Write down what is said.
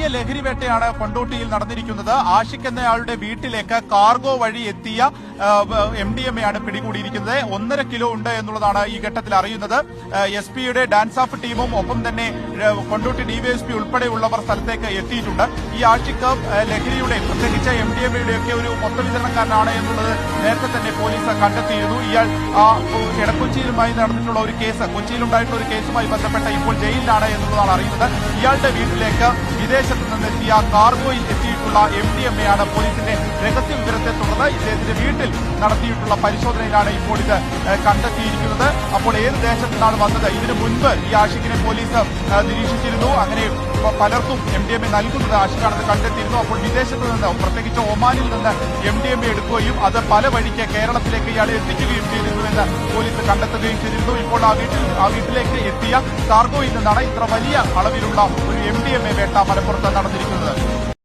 വലിയ ലഹരി വേട്ടയാണ് കൊണ്ടോട്ടിയിൽ നടന്നിരിക്കുന്നത്. ആഷിഖ് എന്നയാളുടെ വീട്ടിലേക്ക് കാർഗോ വഴി എത്തിയ MDMA ആണ് പിടികൂടിയിരിക്കുന്നത്. 1.5 കിലോ ഉണ്ട് എന്നുള്ളതാണ് ഈ ഘട്ടത്തിൽ അറിയുന്നത്. SP-യുടെ ഡാൻസ് ഓഫ് ടീമും ഒപ്പം തന്നെ കൊണ്ടോട്ടി DYSP ഉൾപ്പെടെയുള്ളവർ സ്ഥലത്തേക്ക് എത്തിയിട്ടുണ്ട്. ഈ ആഷിഖ് ലഹരിയുടെ പ്രത്യേകിച്ച് MDMA-യുടെ ഒക്കെ ഒരു മൊത്തവിതരണക്കാരനാണ് എന്നുള്ളത് നേരത്തെ തന്നെ പോലീസ് കണ്ടെത്തിയിരുന്നു. ഇയാൾ എടക്കൊച്ചിയിലുമായി നടന്നിട്ടുള്ള ഒരു കേസ്, കൊച്ചിയിലുണ്ടായിട്ടുള്ള ഒരു കേസുമായി ബന്ധപ്പെട്ട ഇപ്പോൾ ജയിലിലാണ് എന്നുള്ളതാണ് അറിയുന്നത്. ഇയാളുടെ വീട്ടിലേക്ക് വിദേശത്ത് നിന്നെത്തിയ കാർഗോയിൽ എത്തിയിട്ടുള്ള MDMA ആണ് പോലീസിന്റെ രഹസ്യ വിവരത്തെ തുടർന്ന് ഇദ്ദേഹത്തിന്റെ വീട്ടിൽ നടത്തിയിട്ടുള്ള പരിശോധനയിലാണ് ഇപ്പോൾ ഇത് കണ്ടെത്തിയിരിക്കുന്നത്. അപ്പോൾ ഏത് ദേശത്തു നിന്നാണ് വന്നത്? ഇതിനു മുൻപ് ഈ ആഷിഖിനെ പോലീസ് നിരീക്ഷിച്ചിരുന്നു. അങ്ങനെ പലർക്കും MDMA നൽകുന്നത് ആഷിഖാണെന്ന് കണ്ടെത്തിയിരുന്നു. അപ്പോൾ വിദേശത്ത് നിന്ന്, പ്രത്യേകിച്ച് ഒമാനിൽ നിന്ന് MDMA എടുക്കുകയും അത് പല വഴിക്ക് കേരളത്തിലേക്ക് ഇയാളെ എത്തിക്കുകയും ചെയ്തിരുന്നുവെന്ന് പോലീസ് കണ്ടെത്തുകയും ചെയ്തിരുന്നു. ഇപ്പോൾ ആ വീട്ടിലേക്ക് എത്തിയ കാർഗോയിൽ നിന്നാണ് ഇത്ര വലിയ അളവിലുള്ള ഒരു MDMA വേട്ട മലപ്പുറത്ത് നടന്നിരിക്കുന്നത്.